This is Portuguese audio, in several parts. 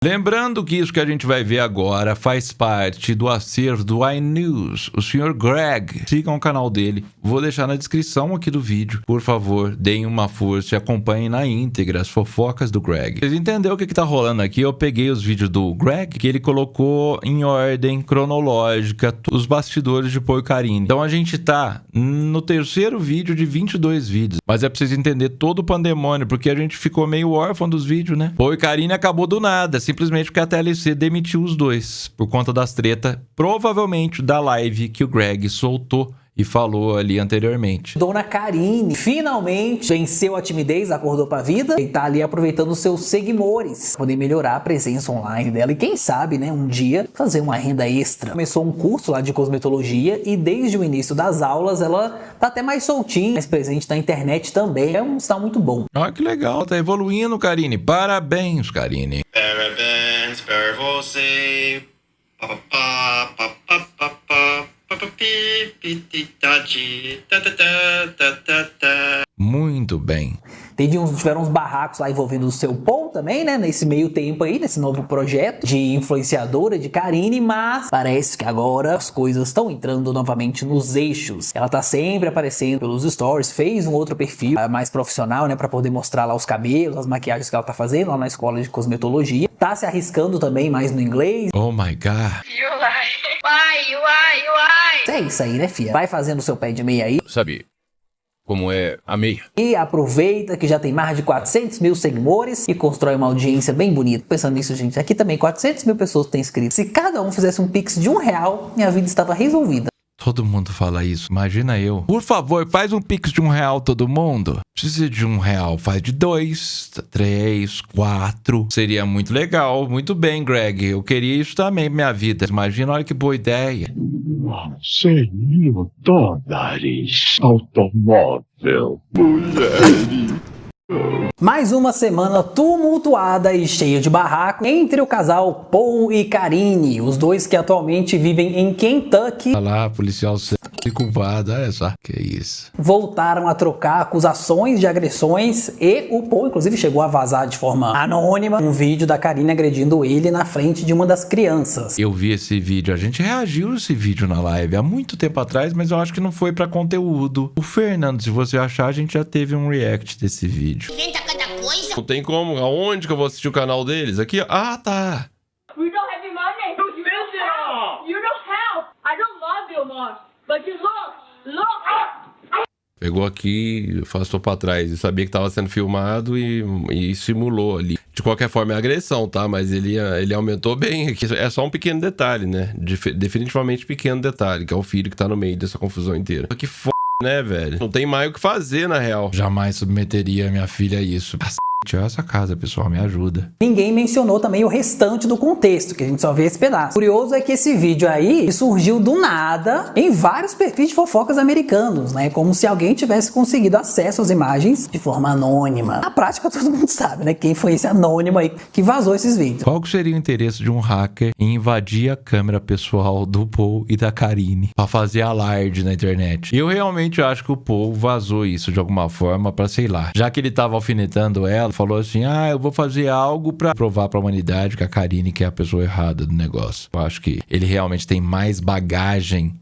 Lembrando que isso que a gente vai ver agora faz parte do acervo do iNews, o Sr. Greg. Sigam o canal dele, vou deixar na descrição aqui do vídeo. Por favor, deem uma força e acompanhem na íntegra as fofocas do Greg. Vocês entenderam o que tá rolando aqui? Eu peguei os vídeos do Greg, que ele colocou em ordem cronológica os bastidores de Paul e Karine. Então a gente tá no terceiro vídeo de 22 vídeos. Mas é pra vocês entenderem todo o pandemônio, porque a gente ficou meio órfão dos vídeos, né? Paul e Karine acabou do nada, simplesmente porque a TLC demitiu os dois por conta das tretas, provavelmente da live que o Greg soltou e falou ali anteriormente. Dona Karine finalmente venceu a timidez, acordou pra vida e tá ali aproveitando os seus seguidores, poder melhorar a presença online dela e quem sabe, né, um dia fazer uma renda extra. Começou um curso lá de cosmetologia e desde o início das aulas ela tá até mais soltinha, mais presente na internet também. É um sinal muito bom. Olha que legal, tá evoluindo, Karine. Parabéns, Karine. Parabéns pra você. Muito bem. Tiveram uns barracos lá envolvendo o seu Paul também, né? Nesse meio tempo aí, nesse novo projeto de influenciadora de Karine, mas parece que agora as coisas estão entrando novamente nos eixos. Ela tá sempre aparecendo pelos stories, fez um outro perfil mais profissional, né? Pra poder mostrar lá os cabelos, as maquiagens que ela tá fazendo lá na escola de cosmetologia. Tá se arriscando também mais no inglês. Oh my God. You lie. Why? É isso aí, né, fia? Vai fazendo o seu pé de meia aí. Sabe como é a meia? E aproveita que já tem mais de 400 mil seguidores e constrói uma audiência bem bonita. Pensando nisso, gente, aqui também 400 mil pessoas têm inscritos. Se cada um fizesse um pix de R$1, minha vida estava resolvida. Todo mundo fala isso, imagina eu. Por favor, faz um pix de R$1 todo mundo. Precisa de R$1, faz de 2, 3, 4. Seria muito legal, muito bem, Greg. Eu queria isso também pra minha vida. Imagina, olha que boa ideia. $100 automóvel, mulheres. Mais uma semana tumultuada e cheia de barraco entre o casal Paul e Karine, os dois que atualmente vivem em Kentucky. Olha lá, policial culpado, olha só, que isso. Voltaram a trocar acusações de agressões e o Paul, inclusive, chegou a vazar de forma anônima um vídeo da Karine agredindo ele na frente de uma das crianças. Eu vi esse vídeo, a gente reagiu a esse vídeo na live há muito tempo atrás, mas eu acho que não foi pra conteúdo. O Fernando, se você achar, a gente já teve um react desse vídeo. Inventa cada coisa. Não tem como. Aonde que eu vou assistir o canal deles? Aqui, ó. Ah, tá. We don't have any money. You don't help. I don't love you more. But you look. Pegou aqui, afastou pra trás. Eu sabia que tava sendo filmado e simulou ali. De qualquer forma, é agressão, tá? Mas ele aumentou bem aqui. É só um pequeno detalhe, né? Definitivamente pequeno detalhe, que é o filho que tá no meio dessa confusão inteira. Que f***, né, velho? Não tem mais o que fazer, na real. Jamais submeteria minha filha a isso. Olha essa casa, pessoal, me ajuda. Ninguém mencionou também o restante do contexto, que a gente só vê esse pedaço. O curioso é que esse vídeo aí surgiu do nada em vários perfis de fofocas americanos, né? Como se alguém tivesse conseguido acesso às imagens de forma anônima. Na prática, todo mundo sabe, né? Quem foi esse anônimo aí que vazou esses vídeos. Qual que seria o interesse de um hacker em invadir a câmera pessoal do Paul e da Karine pra fazer alarde na internet? Eu realmente acho que o Paul vazou isso de alguma forma pra, sei lá, já que ele tava alfinetando ela, falou assim, eu vou fazer algo pra provar pra humanidade que a Karine que é a pessoa errada do negócio. Eu acho que ele realmente tem mais bagagem,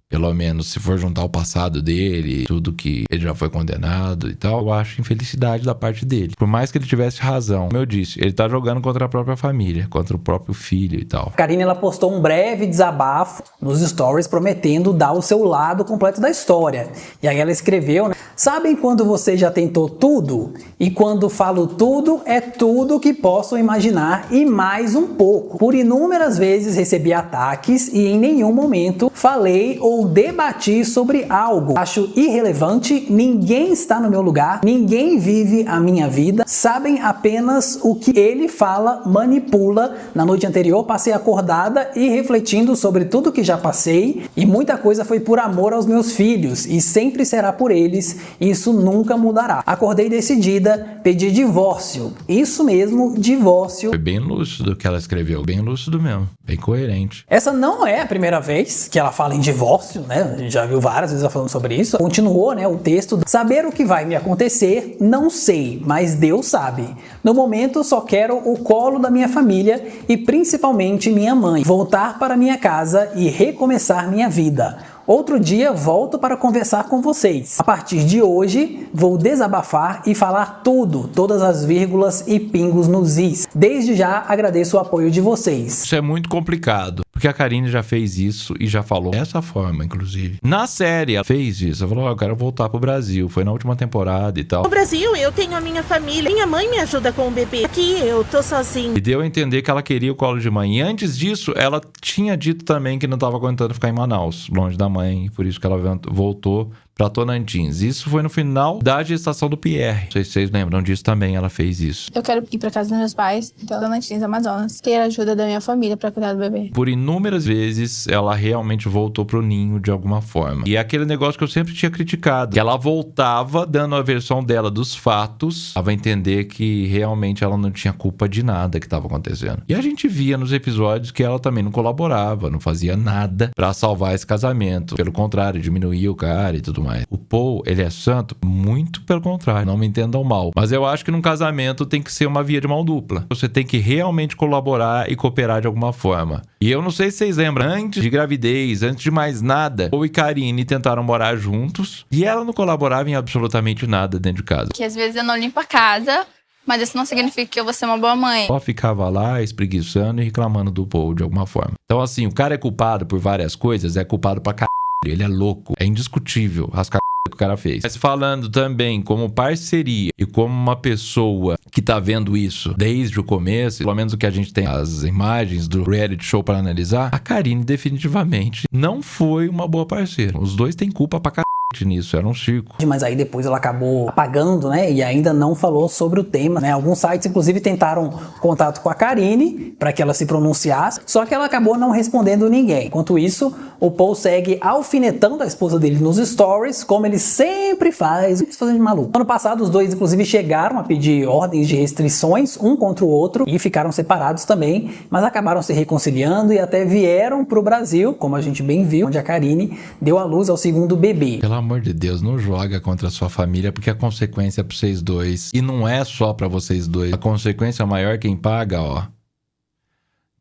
pelo menos se for juntar o passado dele, tudo que ele já foi condenado e tal, eu acho infelicidade da parte dele. Por mais que ele tivesse razão, como eu disse, ele tá jogando contra a própria família, contra o próprio filho e tal. A Karine, ela postou um breve desabafo nos stories prometendo dar o seu lado completo da história. E aí ela escreveu, né? Sabem quando você já tentou tudo? E quando falo tudo, é tudo que posso imaginar e mais um pouco. Por inúmeras vezes recebi ataques e em nenhum momento falei ou debati sobre algo. Acho irrelevante, ninguém está no meu lugar, ninguém vive a minha vida, sabem apenas o que ele fala, manipula. Na noite anterior passei acordada e refletindo sobre tudo que já passei e muita coisa foi por amor aos meus filhos e sempre será por eles, isso nunca mudará. Acordei decidida, pedi divórcio, isso mesmo, divórcio. Foi bem lúcido o que ela escreveu, bem lúcido mesmo, bem coerente. Essa não é a primeira vez que ela fala em divórcio. divórcio, né? A gente já viu várias vezes ela falando sobre isso. Continuou, né, o texto. Saber o que vai me acontecer, não sei, mas Deus sabe. No momento, só quero o colo da minha família e principalmente minha mãe. Voltar para minha casa e recomeçar minha vida. Outro dia volto para conversar com vocês. A partir de hoje, vou desabafar e falar tudo, todas as vírgulas e pingos nos is. Desde já agradeço o apoio de vocês. Isso é muito complicado, porque a Karine já fez isso e já falou dessa forma, inclusive. Na série, ela fez isso. Ela falou, eu quero voltar pro Brasil. Foi na última temporada e tal. No Brasil, eu tenho a minha família. Minha mãe me ajuda com o bebê. Aqui, eu tô sozinha. E deu a entender que ela queria o colo de mãe. E antes disso, ela tinha dito também que não estava aguentando ficar em Manaus, longe da mãe. Por isso que ela voltou pra Tocantins. Isso foi no final da gestação do Pierre. Não sei se vocês lembram disso também, ela fez isso. Eu quero ir pra casa dos meus pais, então Tocantins, Amazonas, ter a ajuda da minha família pra cuidar do bebê. Por inúmeras vezes, ela realmente voltou pro ninho de alguma forma. E é aquele negócio que eu sempre tinha criticado, que ela voltava dando a versão dela dos fatos, ela vai entender que realmente ela não tinha culpa de nada que estava acontecendo. E a gente via nos episódios que ela também não colaborava, não fazia nada pra salvar esse casamento. Pelo contrário, diminuía o cara e tudo mais. O Paul, ele é santo? Muito pelo contrário, não me entendam mal. Mas eu acho que num casamento tem que ser uma via de mão dupla. Você tem que realmente colaborar e cooperar de alguma forma. E eu não sei se vocês lembram, antes de gravidez, antes de mais nada, Paul e Karine tentaram morar juntos e ela não colaborava em absolutamente nada dentro de casa. Que às vezes eu não limpo a casa, mas isso não significa que eu vou ser uma boa mãe. Só ficava lá espreguiçando e reclamando do Paul de alguma forma. Então assim, o cara é culpado por várias coisas, é culpado pra caralho. Ele é louco, é indiscutível as cagadas que o cara fez. Mas falando também como parceria e como uma pessoa que tá vendo isso desde o começo, pelo menos o que a gente tem as imagens do reality show para analisar, a Karine definitivamente não foi uma boa parceira. Os dois têm culpa pra caralho nisso, era um circo. Mas aí depois ela acabou apagando, né, e ainda não falou sobre o tema, né, alguns sites inclusive tentaram contato com a Karine para que ela se pronunciasse, só que ela acabou não respondendo ninguém. Enquanto isso, o Paul segue alfinetando a esposa dele nos stories, como ele sempre faz, fazendo de maluco. Ano passado os dois inclusive chegaram a pedir ordens de restrições um contra o outro e ficaram separados também, mas acabaram se reconciliando e até vieram pro Brasil, como a gente bem viu, onde a Karine deu à luz ao segundo bebê. Pelo amor de Deus, não joga contra a sua família, porque a consequência é pra vocês dois. E não é só pra vocês dois. A consequência maior quem paga, ó.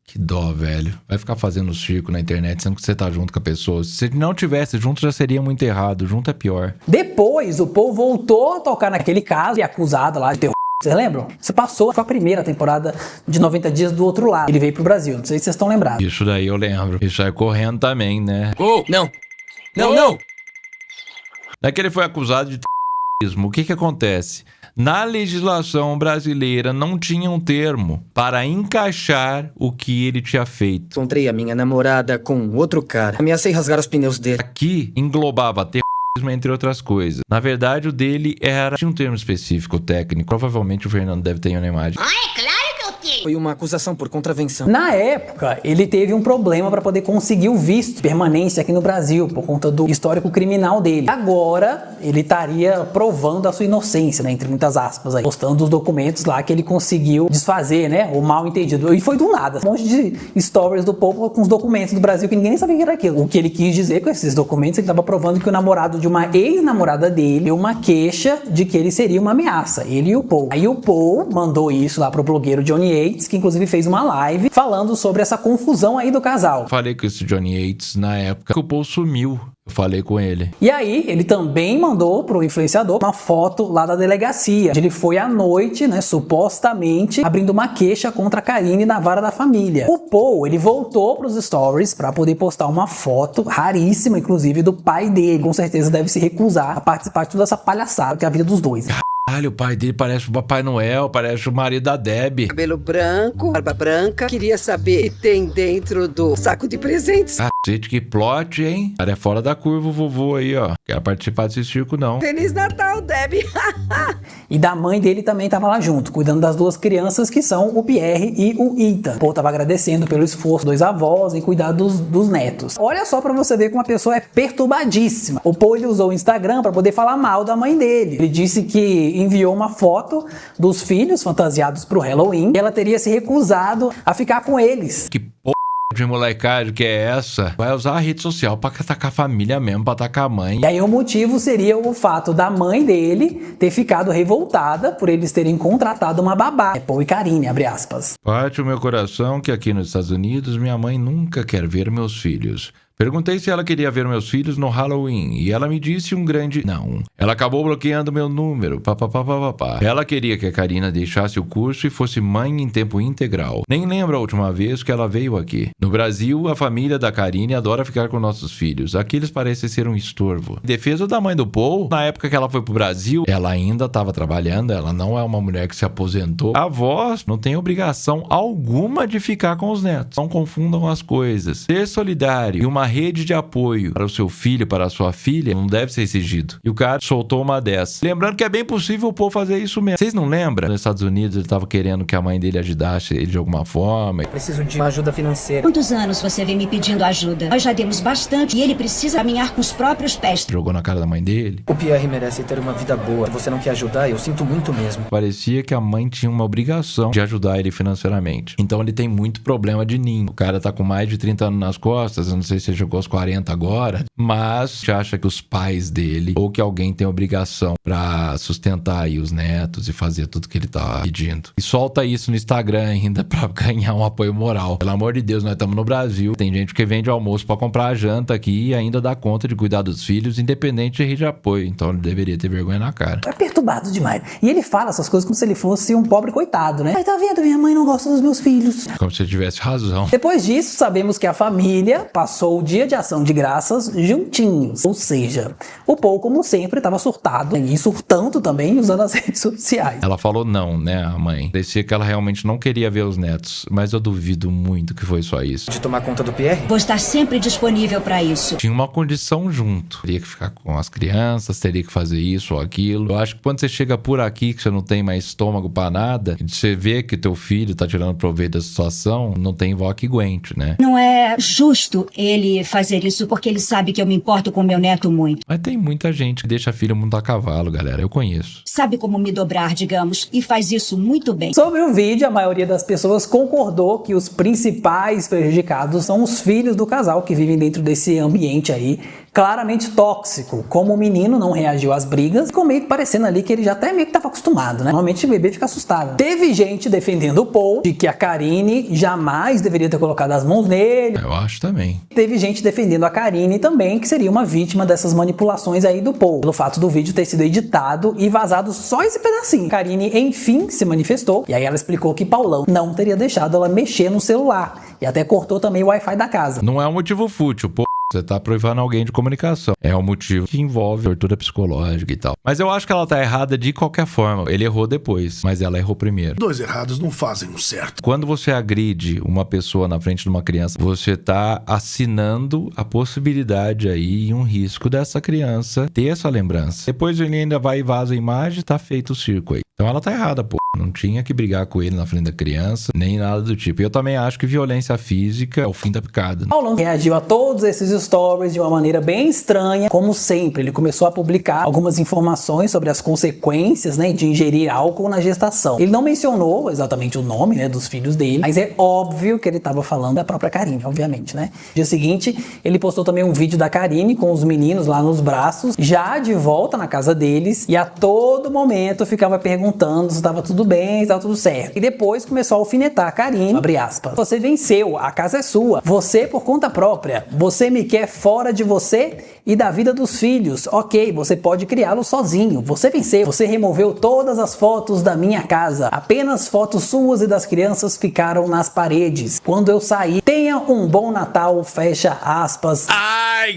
Que dó, velho. Vai ficar fazendo circo na internet, sendo que você tá junto com a pessoa. Se não tivesse junto, já seria muito errado. Junto é pior. Depois, o Paul voltou a tocar naquele caso e acusado lá de terror. Vocês lembram? Isso passou, foi a primeira temporada de 90 dias do outro lado. Ele veio pro Brasil, não sei se vocês estão lembrados. Isso daí eu lembro. Isso saiu correndo também, né? Oh, não! Não, não! Daí que ele foi acusado de terrorismo. O que que acontece? Na legislação brasileira não tinha um termo para encaixar o que ele tinha feito. Encontrei a minha namorada com outro cara. Ameacei rasgar os pneus dele. Aqui englobava terrorismo, entre outras coisas. Na verdade, o dele tinha um termo específico técnico. Provavelmente o Fernando deve ter uma imagem. Ah, é claro que eu tenho. Foi uma acusação por contravenção. Na época, ele teve um problema para poder conseguir o visto de permanência aqui no Brasil, por conta do histórico criminal dele. Agora, ele estaria provando a sua inocência, né, entre muitas aspas, aí, postando os documentos lá que ele conseguiu desfazer, né, o mal entendido. E foi do nada. Um monte de stories do povo com os documentos do Brasil que ninguém nem sabia que era aquilo. O que ele quis dizer com esses documentos, ele estava provando que o namorado de uma ex-namorada dele deu uma queixa de que ele seria uma ameaça, ele e o Paul. Aí o Paul mandou isso lá pro blogueiro Johnny Yates, que inclusive fez uma live falando sobre essa confusão aí do casal. Falei com esse Johnny Yates na época que o Paul sumiu. Eu falei com ele. E aí, ele também mandou pro influenciador uma foto lá da delegacia. Ele foi à noite, né, supostamente, abrindo uma queixa contra a Karine na vara da família. O Paul, ele voltou pros stories pra poder postar uma foto, raríssima, inclusive, do pai dele. Com certeza deve se recusar a participar de toda essa palhaçada que é a vida dos dois. Caralho, o pai dele parece o Papai Noel, parece o marido da Debbie. Cabelo branco, barba branca. Queria saber o que tem dentro do saco de presentes. Cacete, que plot, hein? Cara, é fora da curva o vovô aí, ó. Quero participar desse circo, não. Feliz Natal, Debbie. E da mãe dele também tava lá junto, cuidando das duas crianças que são o Pierre e o Ethan. O Paul tava agradecendo pelo esforço dos avós em cuidar dos netos. Olha só pra você ver como a pessoa é perturbadíssima. O Paul, ele usou o Instagram pra poder falar mal da mãe dele. Ele disse que enviou uma foto dos filhos fantasiados pro Halloween e ela teria se recusado a ficar com eles. Que porra de molecagem que é essa? Vai usar a rede social pra atacar a família mesmo, pra atacar a mãe. E aí o motivo seria o fato da mãe dele ter ficado revoltada por eles terem contratado uma babá. É Paul e Karine, abre aspas. Parte o meu coração que aqui nos Estados Unidos minha mãe nunca quer ver meus filhos. Perguntei se ela queria ver meus filhos no Halloween e ela me disse um grande não. Ela acabou bloqueando meu número, papapá. Ela queria que a Karina deixasse o curso e fosse mãe em tempo integral. Nem lembro a última vez que ela veio aqui. No Brasil, a família da Karine adora ficar com nossos filhos. Aqui eles parecem ser um estorvo. Em defesa da mãe do Paul, na época que ela foi pro Brasil, ela ainda estava trabalhando, ela não é uma mulher que se aposentou. A avó não tem obrigação alguma de ficar com os netos. Não confundam as coisas. Ser solidário e uma rede de apoio para o seu filho, para a sua filha, não deve ser exigido. E o cara soltou uma dessa. Lembrando que é bem possível o Paul fazer isso mesmo. Vocês não lembram? Nos Estados Unidos ele estava querendo que a mãe dele ajudasse ele de alguma forma. Preciso de uma ajuda financeira. Quantos anos você vem me pedindo ajuda? Nós já demos bastante e ele precisa caminhar com os próprios pés. Jogou na cara da mãe dele. O Pierre merece ter uma vida boa. Se você não quer ajudar, eu sinto muito mesmo. Parecia que a mãe tinha uma obrigação de ajudar ele financeiramente. Então ele tem muito problema de ninho. O cara tá com mais de 30 anos nas costas, eu não sei se chegou aos 40 agora, mas acha que os pais dele ou que alguém tem obrigação pra sustentar aí os netos e fazer tudo que ele tá pedindo. E solta isso no Instagram ainda pra ganhar um apoio moral. Pelo amor de Deus, nós estamos no Brasil. Tem gente que vende almoço pra comprar a janta aqui e ainda dá conta de cuidar dos filhos, independente de rede de apoio. Então ele deveria ter vergonha na cara. É perturbado demais. E ele fala essas coisas como se ele fosse um pobre coitado, né? Mas tá vendo, minha mãe não gosta dos meus filhos. Como se ele tivesse razão. Depois disso, sabemos que a família passou o dia de ação de graças juntinhos. Ou seja, o Paul, como sempre, estava surtado e surtando também usando as redes sociais. Ela falou não, né, a mãe. Parecia que ela realmente não queria ver os netos, mas eu duvido muito que foi só isso. De tomar conta do Pierre? Vou estar sempre disponível para isso. Tinha uma condição junto. Teria que ficar com as crianças, teria que fazer isso ou aquilo. Eu acho que quando você chega por aqui, que você não tem mais estômago pra nada, você vê que teu filho tá tirando proveito da situação, não tem vó que aguente, né? Não é justo ele fazer isso porque ele sabe que eu me importo com meu neto muito. Mas tem muita gente que deixa a filha montar cavalo, galera. Eu conheço. Sabe como me dobrar, digamos, e faz isso muito bem. Sobre o vídeo, a maioria das pessoas concordou que os principais prejudicados são os filhos do casal que vivem dentro desse ambiente aí claramente tóxico. Como o menino não reagiu às brigas, ficou meio que parecendo ali que ele já até meio que tava acostumado, né? Normalmente o bebê fica assustado. Teve gente defendendo o Paul, de que a Karine jamais deveria ter colocado as mãos nele. Eu acho também. Teve gente defendendo a Karine também, que seria uma vítima dessas manipulações aí do Paul, pelo fato do vídeo ter sido editado e vazado só esse pedacinho. Karine, enfim, se manifestou, e aí ela explicou que Paulão não teria deixado ela mexer no celular, e até cortou também o Wi-Fi da casa. Não é um motivo fútil, pô. Você tá privando alguém de comunicação. É um motivo que envolve tortura psicológica e tal. Mas eu acho que ela tá errada de qualquer forma. Ele errou depois, mas ela errou primeiro. Dois errados não fazem um certo. Quando você agride uma pessoa na frente de uma criança, você tá assinando a possibilidade aí e um risco dessa criança ter essa lembrança. Depois ele ainda vai e vaza a imagem e tá feito o circo aí. Então ela tá errada, pô. Não tinha que brigar com ele na frente da criança, nem nada do tipo. E eu também acho que violência física é o fim da picada. Paulão reagiu a todos esses stories de uma maneira bem estranha. Como sempre, ele começou a publicar algumas informações sobre as consequências, né, de ingerir álcool na gestação. Ele não mencionou exatamente o nome, né, dos filhos dele, mas é óbvio que ele estava falando da própria Karine, obviamente, né? No dia seguinte, ele postou também um vídeo da Karine com os meninos lá nos braços, já de volta na casa deles, e a todo momento ficava perguntando se estava tudo bem, se estava tudo certo. E depois começou a alfinetar a Karine, abre aspas. Você venceu, a casa é sua, você por conta própria, você me quer fora de você e da vida dos filhos. Ok, você pode criá-lo sozinho, você venceu, você removeu todas as fotos da minha casa, apenas fotos suas e das crianças ficaram nas paredes. Quando eu saí, tenha um bom Natal, fecha aspas. Ai,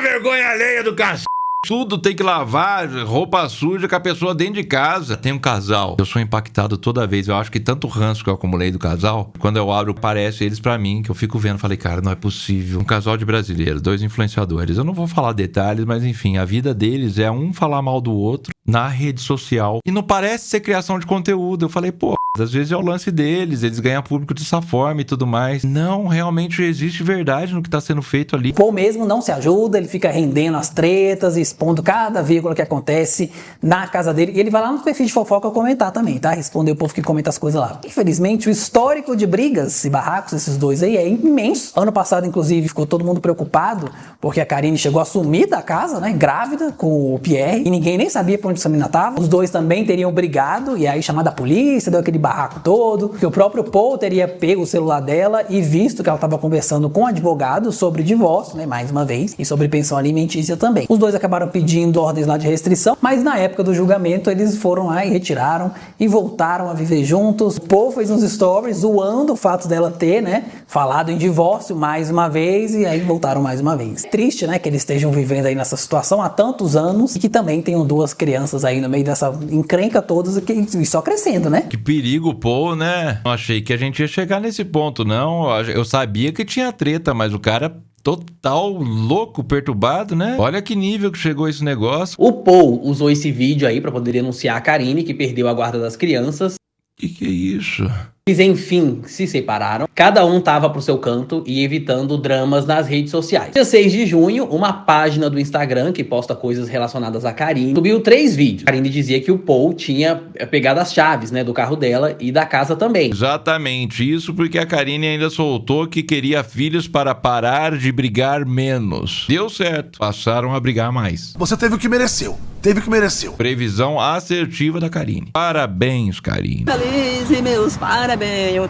vergonha alheia do cacete. Tudo tem que lavar, roupa suja com a pessoa dentro de casa. Tem um casal, eu sou impactado toda vez. Eu acho que tanto ranço que eu acumulei do casal, quando eu abro, aparece eles pra mim, que eu fico vendo. Falei, cara, não é possível. Um casal de brasileiros, dois influenciadores. Eu não vou falar detalhes, mas enfim, a vida deles é um falar mal do outro na rede social. E não parece ser criação de conteúdo. Eu falei, pô, às vezes é o lance deles, eles ganham público dessa forma e tudo mais. Não, realmente existe verdade no que tá sendo feito ali. O Paul mesmo não se ajuda, ele fica rendendo as tretas, expondo cada vírgula que acontece na casa dele. E ele vai lá no perfil de fofoca comentar também, tá? Responder o povo que comenta as coisas lá. Infelizmente, o histórico de brigas e barracos desses dois aí é imenso. Ano passado, inclusive, ficou todo mundo preocupado, porque a Karine chegou a sumir da casa, né? Grávida, com o Pierre, e ninguém nem sabia pra onde essa menina tava. Os dois também teriam brigado, e aí chamado a polícia, deu aquele barraco todo, que o próprio Paul teria pego o celular dela e visto que ela estava conversando com o advogado sobre divórcio, né, mais uma vez, e sobre pensão alimentícia também. Os dois acabaram pedindo ordens lá de restrição, mas na época do julgamento eles foram lá e retiraram e voltaram a viver juntos. O Paul fez uns stories zoando o fato dela ter, né, falado em divórcio mais uma vez e aí voltaram mais uma vez. Triste, né, que eles estejam vivendo aí nessa situação há tantos anos e que também tenham duas crianças aí no meio dessa encrenca todas e só crescendo, né? Que perigo, Paul, né? Não achei que a gente ia chegar nesse ponto, não. Eu sabia que tinha treta, mas o cara total louco, perturbado, né? Olha que nível que chegou esse negócio. O Paul usou esse vídeo aí pra poder denunciar a Karine, que perdeu a guarda das crianças. Que é isso? Eles, enfim, se separaram. Cada um tava pro seu canto e evitando dramas nas redes sociais. Dia 6 de junho, uma página do Instagram que posta coisas relacionadas a Karine subiu 3 vídeos. A Karine dizia que o Paul tinha pegado as chaves, né, do carro dela e da casa também. Exatamente, isso porque a Karine ainda soltou que queria filhos para parar de brigar menos. Deu certo, passaram a brigar mais. Você teve o que mereceu. Teve o que mereceu. Previsão assertiva da Karine. Parabéns, Karine. Feliz e meus parabéns.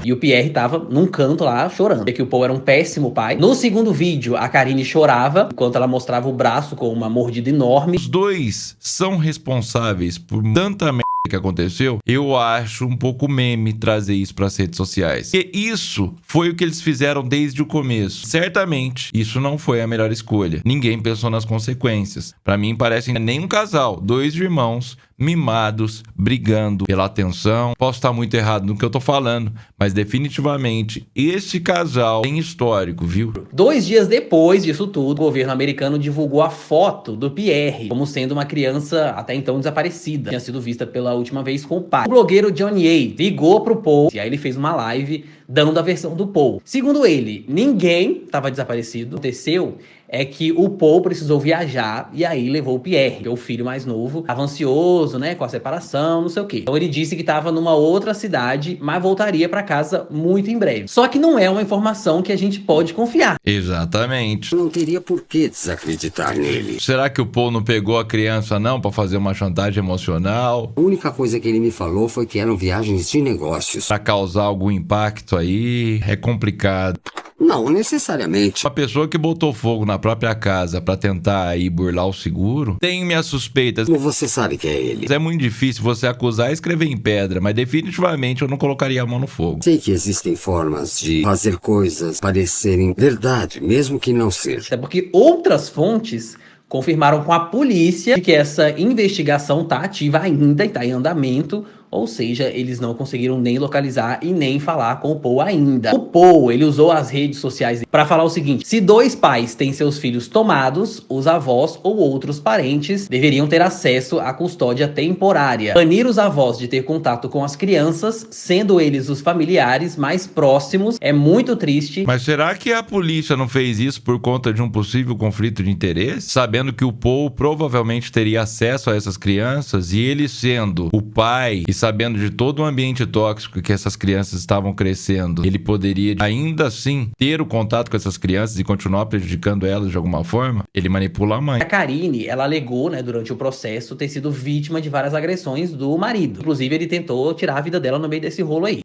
E o Pierre tava num canto lá chorando. Que o Paul era um péssimo pai. No segundo vídeo, a Karine chorava enquanto ela mostrava o braço com uma mordida enorme. Os dois são responsáveis por tanta merda que aconteceu. Eu acho um pouco meme trazer isso para as redes sociais. E isso foi o que eles fizeram desde o começo. Certamente, isso não foi a melhor escolha. Ninguém pensou nas consequências. Para mim, parecem nem um casal. Dois irmãos mimados, brigando pela atenção. Posso estar muito errado no que eu tô falando, mas definitivamente esse casal tem histórico, viu? 2 dias depois disso tudo, o governo americano divulgou a foto do Pierre como sendo uma criança até então desaparecida. Tinha sido vista pela última vez com o pai. O blogueiro Johnny A ligou pro Paul e aí ele fez uma live dando a versão do Paul. Segundo ele, ninguém estava desaparecido. O que aconteceu é que o Paul precisou viajar e aí levou o Pierre, que é o filho mais novo, estava ansioso, né, com a separação, não sei o quê. Então ele disse que estava numa outra cidade, mas voltaria para casa muito em breve. Só que não é uma informação que a gente pode confiar. Exatamente. Não teria por que desacreditar nele. Será que o Paul não pegou a criança não para fazer uma chantagem emocional? A única coisa que ele me falou foi que eram viagens de negócios. Para causar algum impacto aí, é complicado. Não necessariamente. Uma pessoa que botou fogo na própria casa pra tentar aí burlar o seguro, tem minhas suspeitas. Como você sabe que é ele? É muito difícil você acusar e escrever em pedra, mas definitivamente eu não colocaria a mão no fogo. Sei que existem formas de fazer coisas parecerem verdade, mesmo que não seja. Até porque outras fontes confirmaram com a polícia que essa investigação tá ativa ainda e tá em andamento. Ou seja, eles não conseguiram nem localizar e nem falar com o Paul ainda. O Paul, ele usou as redes sociais para falar o seguinte: se 2 pais têm seus filhos tomados, os avós ou outros parentes deveriam ter acesso à custódia temporária. Banir os avós de ter contato com as crianças, sendo eles os familiares mais próximos, é muito triste. Mas será que a polícia não fez isso por conta de um possível conflito de interesse? Sabendo que o Paul provavelmente teria acesso a essas crianças e ele sendo o pai e sabendo de todo o ambiente tóxico que essas crianças estavam crescendo, ele poderia ainda assim ter o contato com essas crianças e continuar prejudicando elas de alguma forma? Ele manipula a mãe. A Karine, ela alegou, né, durante o processo, ter sido vítima de várias agressões do marido. Inclusive, ele tentou tirar a vida dela no meio desse rolo aí.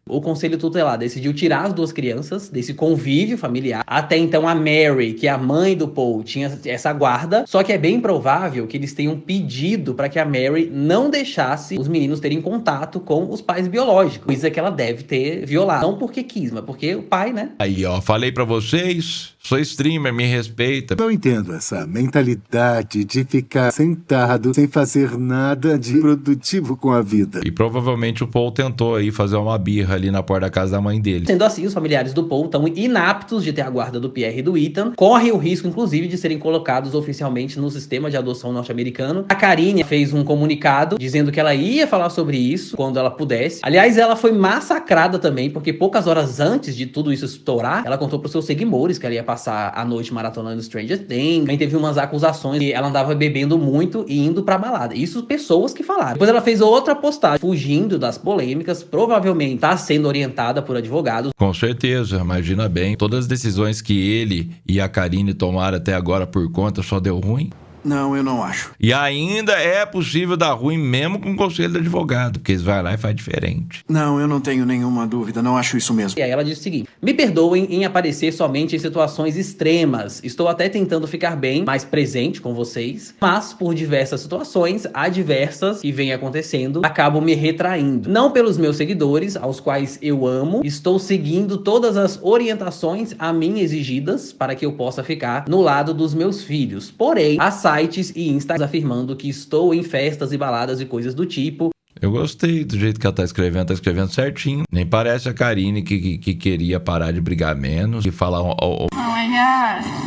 O conselho tutelar decidiu tirar as 2 crianças desse convívio familiar. Até então, a Mary, que é a mãe do Paul, tinha essa guarda. Só que é bem provável que eles tenham pedido para que a Mary não deixasse os meninos meninos terem contato com os pais biológicos, coisa que ela deve ter violado. Não porque quis, mas porque o pai, né? Aí, ó, falei pra vocês, sou streamer, me respeita. Não entendo essa mentalidade de ficar sentado sem fazer nada de produtivo com a vida. E provavelmente o Paul tentou aí fazer uma birra ali na porta da casa da mãe dele. Sendo assim, os familiares do Paul estão inaptos de ter a guarda do Pierre e do Ethan, correm o risco, inclusive, de serem colocados oficialmente no sistema de adoção norte-americano. A Karine fez um comunicado dizendo que ela ia falar sobre isso quando ela pudesse. Aliás, ela foi massacrada também, porque poucas horas antes de tudo isso estourar, ela contou pros seus seguidores que ela ia passar a noite maratonando Stranger Things. Também teve umas acusações que ela andava bebendo muito e indo pra balada. Isso pessoas que falaram. Depois ela fez outra postagem fugindo das polêmicas, provavelmente tá sendo orientada por advogados. Com certeza, imagina bem. Todas as decisões que ele e a Karine tomaram até agora por conta só deu ruim. Não, eu não acho. E ainda é possível dar ruim mesmo com o conselho do advogado, porque eles vão lá e faz diferente. Não, eu não tenho nenhuma dúvida, não acho isso mesmo. E aí ela disse o seguinte: me perdoem em aparecer somente em situações extremas. Estou até tentando ficar bem, mais presente com vocês, mas por diversas situações adversas que vêm acontecendo, acabo me retraindo. Não pelos meus seguidores, aos quais eu amo, estou seguindo todas as orientações a mim exigidas para que eu possa ficar no lado dos meus filhos. Porém, sites e Instagrams afirmando que estou em festas e baladas e coisas do tipo. Eu gostei do jeito que ela tá escrevendo certinho. Nem parece a Karine que queria parar de brigar menos e falar...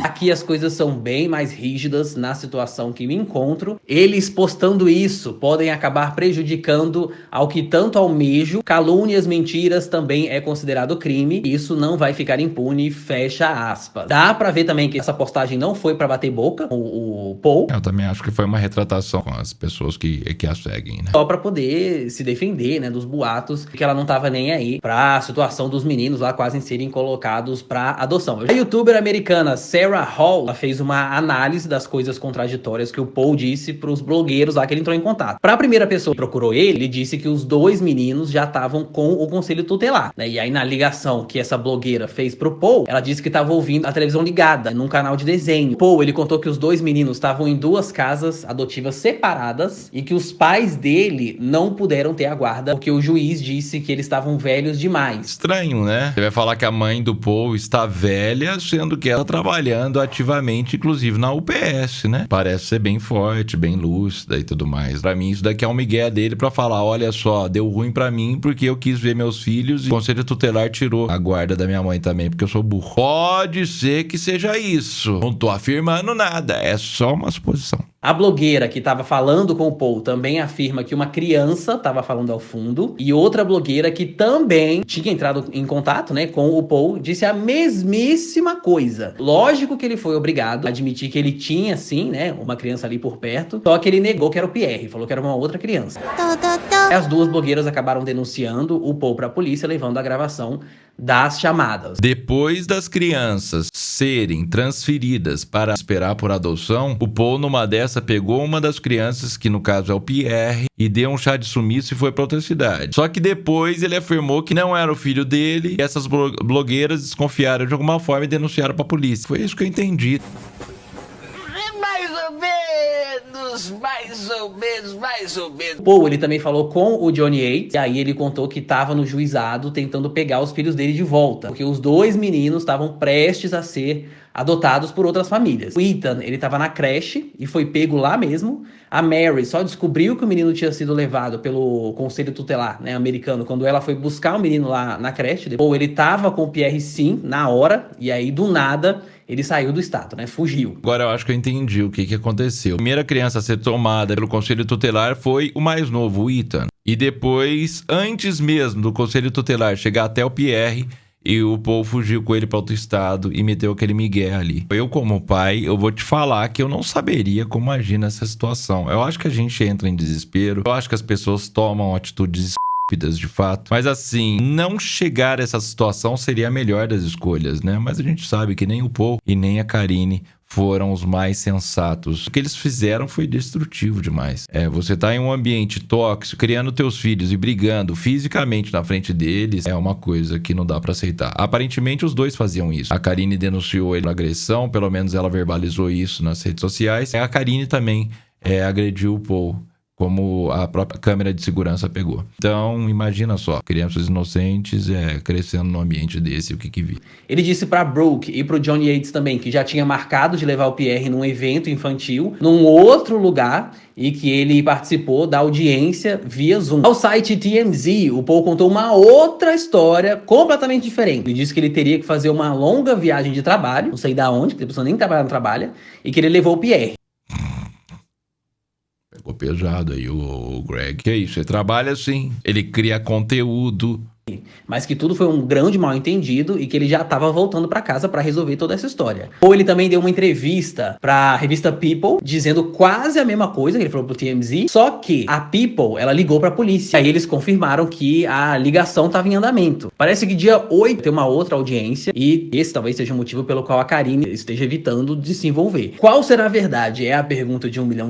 Aqui as coisas são bem mais rígidas na situação que me encontro. Eles postando isso podem acabar prejudicando ao que tanto almejo. Calúnias, mentiras também é considerado crime. Isso não vai ficar impune, fecha aspas. Dá pra ver também que essa postagem não foi pra bater boca com o Paul. Eu também acho que foi uma retratação com as pessoas que a seguem, né? Só pra poder se defender, né, dos boatos, que ela não tava nem aí pra situação dos meninos lá quase serem colocados pra adoção. A youtuber americana Sarah Hall, ela fez uma análise das coisas contraditórias que o Paul disse pros blogueiros lá que ele entrou em contato. Pra primeira pessoa que procurou ele disse que os dois meninos já estavam com o conselho tutelar, né? E aí na ligação que essa blogueira fez pro Paul, ela disse que tava ouvindo a televisão ligada num canal de desenho. Paul, ele contou que os dois meninos estavam em duas casas adotivas separadas e que os pais dele não puderam ter a guarda porque o juiz disse que eles estavam velhos demais. Estranho, né? Você vai falar que a mãe do Paul está velha, sendo que ela trabalhando ativamente, inclusive na UPS, né? Parece ser bem forte, bem lúcida e tudo mais. Pra mim, isso daqui é um migué dele pra falar, olha só, deu ruim pra mim porque eu quis ver meus filhos e o conselho tutelar tirou a guarda da minha mãe também, porque eu sou burro. Pode ser que seja isso. Não tô afirmando nada, é só uma suposição. A blogueira que estava falando com o Paul também afirma que uma criança estava falando ao fundo. E outra blogueira que também tinha entrado em contato, né, com o Paul, disse a mesmíssima coisa. Lógico que ele foi obrigado a admitir que ele tinha, sim, né, uma criança ali por perto. Só que ele negou que era o Pierre, falou que era uma outra criança. As duas blogueiras acabaram denunciando o Paul para a polícia, levando a gravação das chamadas. Depois das crianças serem transferidas para esperar por adoção, o Paul, numa dessa, pegou uma das crianças, que no caso é o Pierre, e deu um chá de sumiço e foi para outra cidade. Só que depois ele afirmou que não era o filho dele, e essas blogueiras desconfiaram de alguma forma e denunciaram para a polícia. Foi isso que eu entendi. Mais ou menos. Paul, ele também falou com o Johnny Yates, e aí ele contou que tava no juizado tentando pegar os filhos dele de volta, porque os dois meninos estavam prestes a ser adotados por outras famílias. O Ethan, ele tava na creche e foi pego lá mesmo. A Mary só descobriu que o menino tinha sido levado pelo conselho tutelar, né, americano, quando ela foi buscar o menino lá na creche. Paul, ele tava com o Pierre sim, na hora, e aí do nada ele saiu do estado, né? Fugiu. Agora eu acho que eu entendi o que aconteceu. A primeira criança a ser tomada pelo conselho tutelar foi o mais novo, o Ethan. E depois, antes mesmo do conselho tutelar chegar até o Pierre, e o Paul fugiu com ele para outro estado e meteu aquele migué ali. Eu, como pai, eu vou te falar que eu não saberia como agir nessa situação. Eu acho que a gente entra em desespero. Eu acho que as pessoas tomam atitudes estúpidas, de fato. Mas assim, não chegar a essa situação seria a melhor das escolhas, né? Mas a gente sabe que nem o Paul e nem a Karine foram os mais sensatos. O que eles fizeram foi destrutivo demais. Você tá em um ambiente tóxico, criando teus filhos e brigando fisicamente na frente deles, é uma coisa que não dá pra aceitar. Aparentemente, os dois faziam isso. A Karine denunciou ele por agressão, pelo menos ela verbalizou isso nas redes sociais. A Karine também agrediu o Paul como a própria câmera de segurança pegou. Então, imagina só, crianças inocentes crescendo num ambiente desse, o que vi. Ele disse pra Brooke e pro Johnny Yates também que já tinha marcado de levar o Pierre num evento infantil, num outro lugar, e que ele participou da audiência via Zoom. Ao site TMZ, o Paul contou uma outra história completamente diferente. Ele disse que ele teria que fazer uma longa viagem de trabalho, não sei da onde, porque a pessoa nem trabalha no trabalho, e que ele levou o Pierre. Pegou pesado aí o Greg. Que isso, ele trabalha assim, ele cria conteúdo. Mas que tudo foi um grande mal-entendido e que ele já estava voltando para casa para resolver toda essa história. Ou ele também deu uma entrevista para a revista People, dizendo quase a mesma coisa que ele falou pro TMZ, só que a People, ela ligou para a polícia. Aí eles confirmaram que a ligação estava em andamento. Parece que dia 8 tem uma outra audiência e esse talvez seja o motivo pelo qual a Karine esteja evitando de se envolver. Qual será a verdade? É a pergunta de $1 milhão.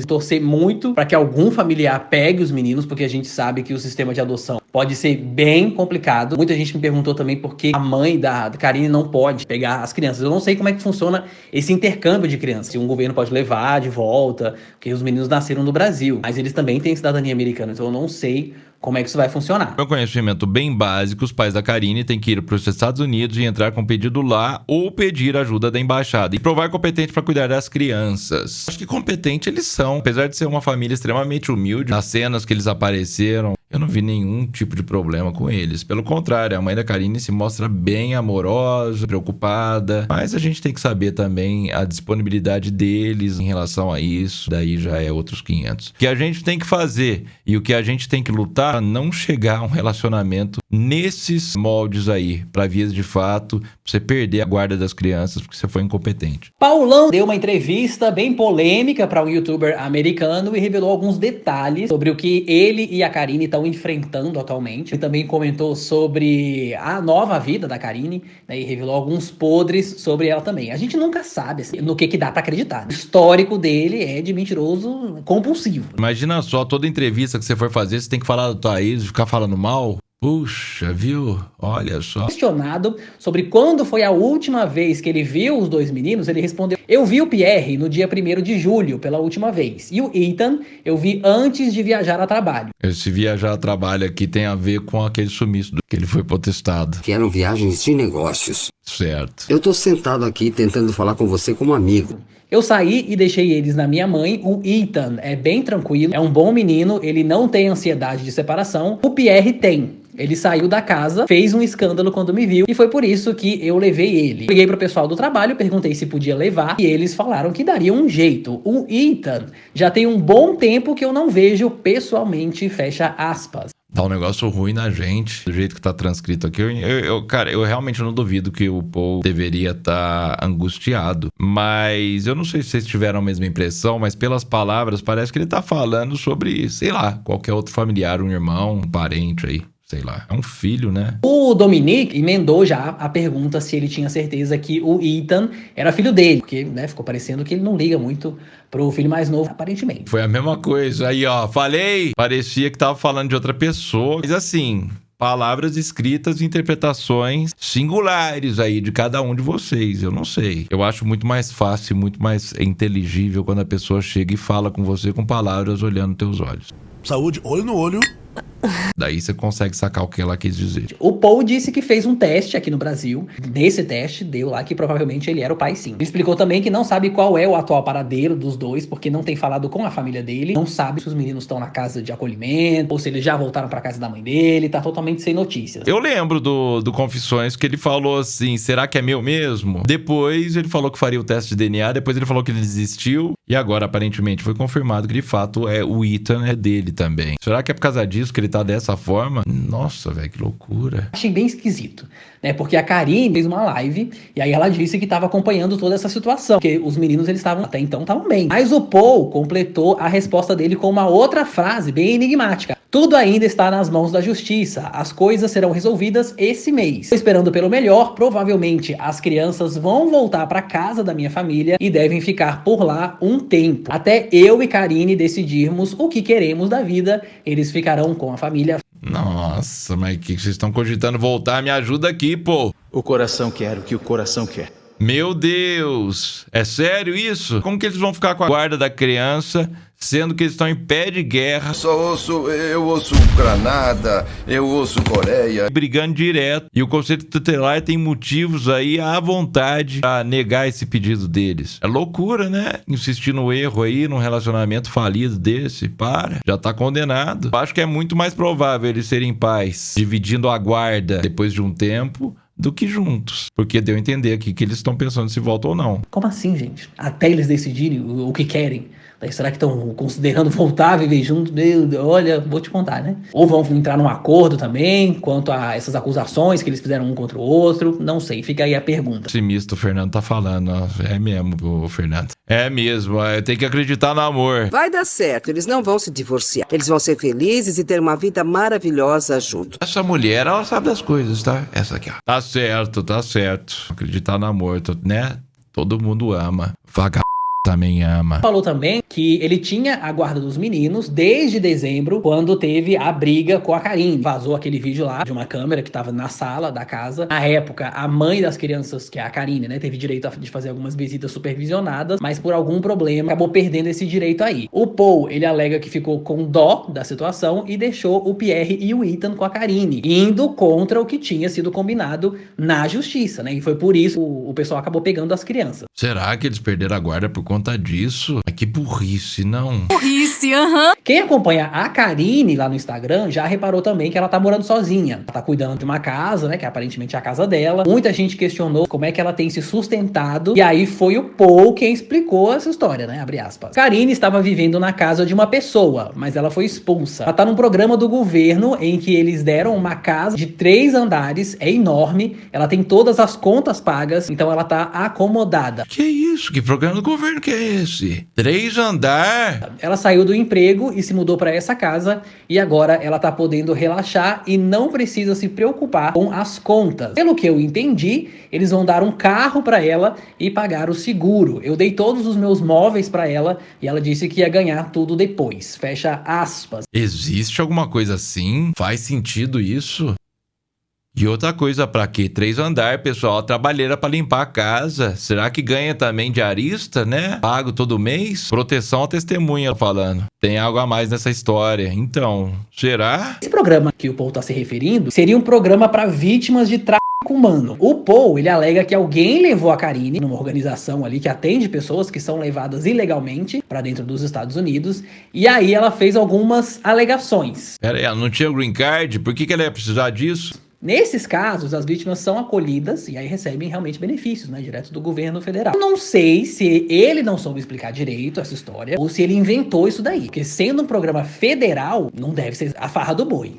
Torcer muito para que algum familiar pegue os meninos, porque a gente sabe que o sistema de adoção pode ser bem complicado. Muita gente me perguntou também por que a mãe da Karine não pode pegar as crianças. Eu não sei como é que funciona esse intercâmbio de crianças. Se um governo pode levar de volta, porque os meninos nasceram no Brasil, mas eles também têm cidadania americana, então eu não sei como é que isso vai funcionar. Meu conhecimento bem básico, os pais da Karine têm que ir para os Estados Unidos e entrar com pedido lá ou pedir ajuda da embaixada e provar competente para cuidar das crianças. Acho que competente eles são, apesar de ser uma família extremamente humilde. Nas cenas que eles apareceram, eu não vi nenhum tipo de problema com eles. Pelo contrário, a mãe da Karine se mostra bem amorosa, preocupada. Mas a gente tem que saber também a disponibilidade deles em relação a isso. Daí já é outros 500. O que a gente tem que fazer e o que a gente tem que lutar para não chegar a um relacionamento nesses moldes aí, para vias de fato, pra você perder a guarda das crianças porque você foi incompetente. Paulão deu uma entrevista bem polêmica para um youtuber americano e revelou alguns detalhes sobre o que ele e a Karine estão enfrentando atualmente. Ele também comentou sobre a nova vida da Karine, né, e revelou alguns podres sobre ela também. A gente nunca sabe assim, no que dá para acreditar. O histórico dele é de mentiroso compulsivo. Imagina só, toda entrevista que você for fazer, você tem que falar do Thaís e ficar falando mal. Puxa, viu? Olha só. Questionado sobre quando foi a última vez que ele viu os dois meninos, ele respondeu: eu vi o Pierre no dia 1º de julho pela última vez. E o Ethan eu vi antes de viajar a trabalho. Esse viajar a trabalho aqui tem a ver com aquele sumiço que ele foi potestado. Que eram viagens de negócios. Certo. Eu tô sentado aqui tentando falar com você como amigo. Eu saí e deixei eles na minha mãe. O Ethan é bem tranquilo, é um bom menino, ele não tem ansiedade de separação. O Pierre tem. Ele saiu da casa, fez um escândalo quando me viu e foi por isso que eu levei ele. Liguei pro pessoal do trabalho, perguntei se podia levar e eles falaram que daria um jeito. O Ethan já tem um bom tempo que eu não vejo pessoalmente, fecha aspas. Dá um negócio ruim na gente, do jeito que tá transcrito aqui. Cara, eu realmente não duvido que o Paul deveria estar angustiado. Mas eu não sei se vocês tiveram a mesma impressão, mas pelas palavras parece que ele tá falando sobre, sei lá, qualquer outro familiar, um irmão, um parente aí. Sei lá, é um filho, né? O Dominic emendou já a pergunta se ele tinha certeza que o Ethan era filho dele. Porque, né, ficou parecendo que ele não liga muito pro filho mais novo, aparentemente. Foi a mesma coisa. Aí, ó, falei! Parecia que tava falando de outra pessoa. Mas assim, palavras escritas e interpretações singulares aí de cada um de vocês. Eu não sei. Eu acho muito mais fácil, muito mais inteligível quando a pessoa chega e fala com você com palavras olhando teus olhos. Saúde, olho no olho. Daí você consegue sacar o que ela quis dizer. O Paul disse que fez um teste aqui no Brasil. Nesse teste, deu lá que provavelmente ele era o pai sim. Ele explicou também que não sabe qual é o atual paradeiro dos dois, porque não tem falado com a família dele. Não sabe se os meninos estão na casa de acolhimento, ou se eles já voltaram pra casa da mãe dele. Tá totalmente sem notícias. Eu lembro do Confissões que ele falou assim, será que é meu mesmo? Depois ele falou que faria o teste de DNA, depois ele falou que ele desistiu. E agora, aparentemente, foi confirmado que de fato o Ethan é dele também. Será que é por causa disso que ele tá dessa forma? Nossa, velho, que loucura. Achei bem esquisito, né? Porque a Karine fez uma live e aí ela disse que estava acompanhando toda essa situação, porque os meninos, eles estavam até então estavam bem. Mas o Paul completou a resposta dele com uma outra frase bem enigmática. Tudo ainda está nas mãos da justiça. As coisas serão resolvidas esse mês. Tô esperando pelo melhor. Provavelmente as crianças vão voltar para casa da minha família e devem ficar por lá um tempo. Até eu e Karine decidirmos o que queremos da vida, eles ficarão com a família. Nossa, mas o que vocês estão cogitando voltar? Me ajuda aqui, pô. O coração quer o que o coração quer. Meu Deus! É sério isso? Como que eles vão ficar com a guarda da criança, sendo que eles estão em pé de guerra? Eu ouço Granada, eu ouço Coreia. Brigando direto. E o Conselho Tutelar tem motivos aí à vontade a negar esse pedido deles. É loucura, né? Insistir no erro aí, num relacionamento falido desse. Para. Já tá condenado. Acho que é muito mais provável eles serem pais, dividindo a guarda depois de um tempo, do que juntos. Porque deu a entender aqui que eles estão pensando se voltam ou não. Como assim, gente? Até eles decidirem o que querem. Será que estão considerando voltar a viver juntos? Olha, vou te contar, né? Ou vão entrar num acordo também quanto a essas acusações que eles fizeram um contra o outro? Não sei, fica aí a pergunta. Esse misto o Fernando tá falando, ó. É mesmo, o Fernando. É mesmo, tem que acreditar no amor. Vai dar certo, eles não vão se divorciar. Eles vão ser felizes e ter uma vida maravilhosa juntos. Essa mulher, ela sabe das coisas, tá? Essa aqui, ó. Tá certo, tá certo. Acreditar no amor, né? Todo mundo ama. Vagabundo também ama. Falou também que ele tinha a guarda dos meninos desde dezembro, quando teve a briga com a Karine. Vazou aquele vídeo lá de uma câmera que tava na sala da casa. Na época, a mãe das crianças, que é a Karine, né, teve direito de fazer algumas visitas supervisionadas, mas por algum problema acabou perdendo esse direito aí. O Paul, ele alega que ficou com dó da situação e deixou o Pierre e o Ethan com a Karine, indo contra o que tinha sido combinado na justiça, né? E foi por isso o pessoal acabou pegando as crianças. Será que eles perderam a guarda por conta disso? Que burrice, não? Burrice, aham. Quem acompanha a Karine lá no Instagram já reparou também que ela tá morando sozinha. Ela tá cuidando de uma casa, né, que aparentemente é a casa dela. Muita gente questionou como é que ela tem se sustentado. E aí foi o Paul quem explicou essa história, né, abre aspas. Karine estava vivendo na casa de uma pessoa, mas ela foi expulsa. Ela tá num programa do governo em que eles deram uma casa de 3 andares, é enorme. Ela tem todas as contas pagas, então ela tá acomodada. Que isso? Que programa do governo que é esse? 3 andar? Ela saiu do emprego e se mudou para essa casa e agora ela tá podendo relaxar e não precisa se preocupar com as contas. Pelo que eu entendi, eles vão dar um carro para ela e pagar o seguro. Eu dei todos os meus móveis para ela e ela disse que ia ganhar tudo depois. Fecha aspas. Existe alguma coisa assim? Faz sentido isso? E outra coisa, pra quê? 3 andar, pessoal, trabalheira pra limpar a casa. Será que ganha também diarista, né? Pago todo mês? Proteção à testemunha, falando. Tem algo a mais nessa história. Então, será? Esse programa que o Paul tá se referindo seria um programa pra vítimas de tráfico humano. O Paul, ele alega que alguém levou a Karine numa organização ali que atende pessoas que são levadas ilegalmente pra dentro dos Estados Unidos. E aí ela fez algumas alegações. Pera aí, ela não tinha green card? Por que ela ia precisar disso? Nesses casos, as vítimas são acolhidas e aí recebem realmente benefícios, né, direto do governo federal. Eu não sei se ele não soube explicar direito essa história ou se ele inventou isso daí, porque sendo um programa federal, não deve ser a farra do boi.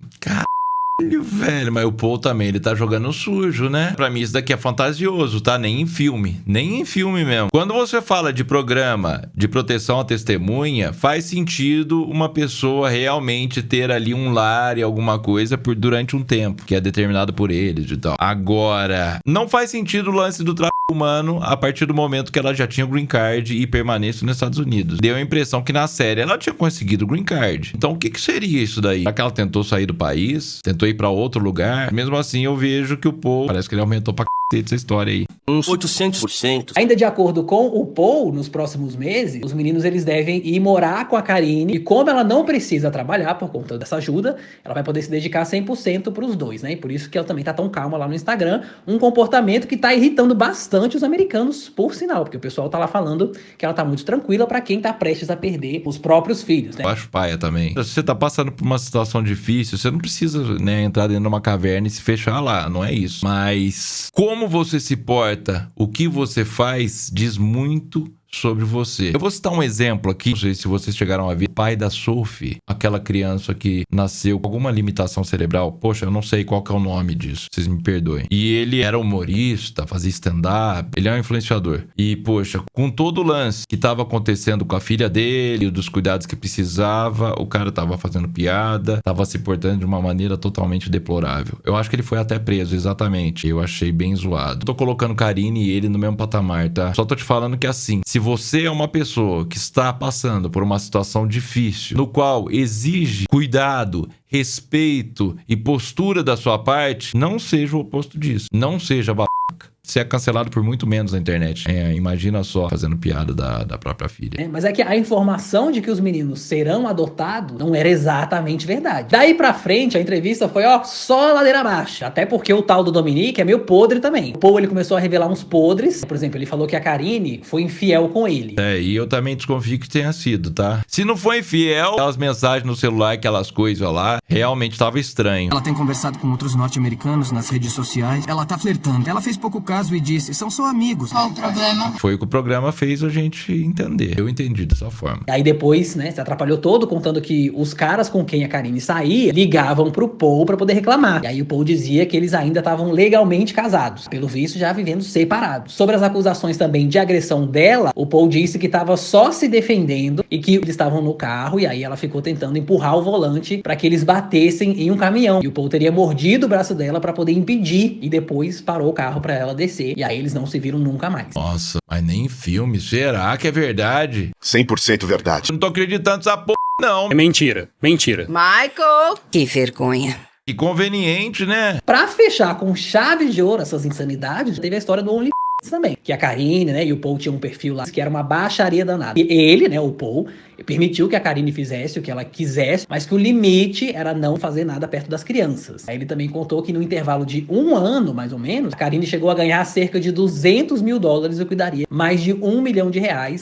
Velho, mas o Paul também, ele tá jogando sujo, né? Pra mim isso daqui é fantasioso, tá? Nem em filme. Nem em filme mesmo. Quando você fala de programa de proteção à testemunha, faz sentido uma pessoa realmente ter ali um lar e alguma coisa durante um tempo, que é determinado por eles e tal. Agora, não faz sentido o lance do tráfico humano a partir do momento que ela já tinha o green card e permanece nos Estados Unidos. Deu a impressão que na série ela tinha conseguido o green card. Então o que seria isso daí? Será que ela tentou sair do país? Tentou ir pra outro lugar? Mesmo assim eu vejo que o Paul, parece que ele aumentou pra essa história aí. Uns 800%. Ainda de acordo com o Paul, nos próximos meses, os meninos eles devem ir morar com a Karine e como ela não precisa trabalhar por conta dessa ajuda, ela vai poder se dedicar 100% pros dois, né? E por isso que ela também tá tão calma lá no Instagram, um comportamento que tá irritando bastante os americanos, por sinal, porque o pessoal tá lá falando que ela tá muito tranquila pra quem tá prestes a perder os próprios filhos, né? Eu acho paia também. Se você tá passando por uma situação difícil, você não precisa, né, entrar dentro de uma caverna e se fechar lá, não é isso. Mas como você se porta, o que você faz, diz muito sobre você. Eu vou citar um exemplo aqui, não sei se vocês chegaram a ver, o pai da Sophie, aquela criança que nasceu com alguma limitação cerebral. Poxa, eu não sei qual que é o nome disso, vocês me perdoem. E ele era humorista, fazia stand-up, ele é um influenciador. E, poxa, com todo o lance que tava acontecendo com a filha dele, dos cuidados que precisava, o cara tava fazendo piada, tava se portando de uma maneira totalmente deplorável. Eu acho que ele foi até preso, exatamente. Eu achei bem zoado. Tô colocando Karine e ele no mesmo patamar, tá? Só tô te falando que assim, se você é uma pessoa que está passando por uma situação difícil, no qual exige cuidado, respeito e postura da sua parte, não seja o oposto disso. Não seja babaca. ser cancelado por muito menos na internet. Imagina só, fazendo piada da própria filha. Mas é que a informação de que os meninos serão adotados não era exatamente verdade. Daí pra frente, a entrevista foi, só ladeira abaixo. Até porque o tal do Dominique é meio podre também. O Paul, ele começou a revelar uns podres. Por exemplo, ele falou que a Karine foi infiel com ele. E eu também desconfio que tenha sido, tá? Se não foi infiel, aquelas mensagens no celular, aquelas coisas lá, realmente tava estranho. Ela tem conversado com outros norte-americanos nas redes sociais. Ela tá flertando. Ela fez pouco caso e disse, são só amigos. Qual o problema? Foi o que o programa fez a gente entender. Eu entendi dessa forma. Aí depois, né, se atrapalhou todo, contando que os caras com quem a Karine saía ligavam pro Paul pra poder reclamar. E aí o Paul dizia que eles ainda estavam legalmente casados. Pelo visto, já vivendo separados. Sobre as acusações também de agressão dela, o Paul disse que tava só se defendendo e que eles estavam no carro e aí ela ficou tentando empurrar o volante pra que eles batessem em um caminhão. E o Paul teria mordido o braço dela pra poder impedir e depois parou o carro pra ela descer. E aí eles não se viram nunca mais. Nossa, mas nem em filme. Será que é verdade? 100% verdade. Não tô acreditando nessa porra, não. É mentira. Mentira. Michael! Que vergonha. Que conveniente, né? Pra fechar com chave de ouro essas insanidades, teve a história do OnlyFans também. Que a Karine, né, e o Paul tinham um perfil lá que era uma baixaria danada. E ele, né, o Paul, permitiu que a Karine fizesse o que ela quisesse, mas que o limite era não fazer nada perto das crianças. Aí ele também contou que no intervalo de 1 ano, mais ou menos, a Karine chegou a ganhar cerca de $200 mil, o que daria mais de R$1 milhão.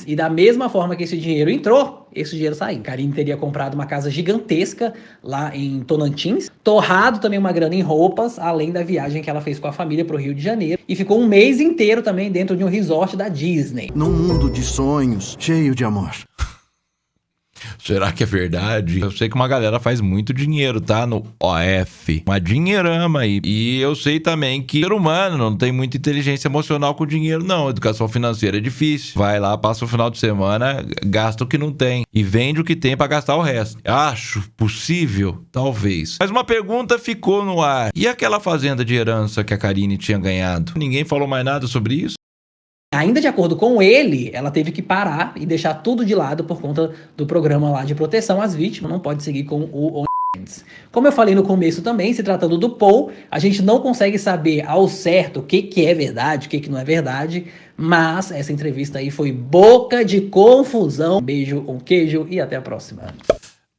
E da mesma forma que esse dinheiro entrou, esse dinheiro saiu. Karine teria comprado uma casa gigantesca lá em Tocantins, torrado também uma grana em roupas, além da viagem que ela fez com a família pro Rio de Janeiro, e ficou um mês inteiro também dentro de um resort da Disney. Num mundo de sonhos, cheio de amor. Será que é verdade? Eu sei que uma galera faz muito dinheiro, tá? No OF. Uma dinheirama aí. E eu sei também que o ser humano não tem muita inteligência emocional com dinheiro, não. Educação financeira é difícil. Vai lá, passa o final de semana, gasta o que não tem. E vende o que tem pra gastar o resto. Acho possível? Talvez. Mas uma pergunta ficou no ar. E aquela fazenda de herança que a Karine tinha ganhado? Ninguém falou mais nada sobre isso? Ainda de acordo com ele, ela teve que parar e deixar tudo de lado por conta do programa lá de proteção às vítimas. Não pode seguir com o OnlyFans. Como eu falei no começo também, se tratando do Paul, a gente não consegue saber ao certo o que é verdade, o que não é verdade, mas essa entrevista aí foi boca de confusão. Beijo, um queijo e até a próxima.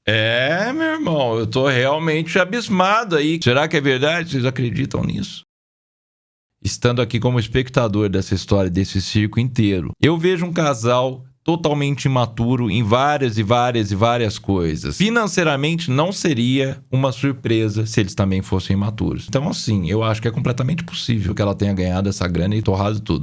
Meu irmão, eu tô realmente abismado aí. Será que é verdade? Vocês acreditam nisso? Estando aqui como espectador dessa história, desse circo inteiro, eu vejo um casal totalmente imaturo em várias coisas. Financeiramente não seria uma surpresa se eles também fossem imaturos. Então assim, eu acho que é completamente possível que ela tenha ganhado essa grana e torrado tudo.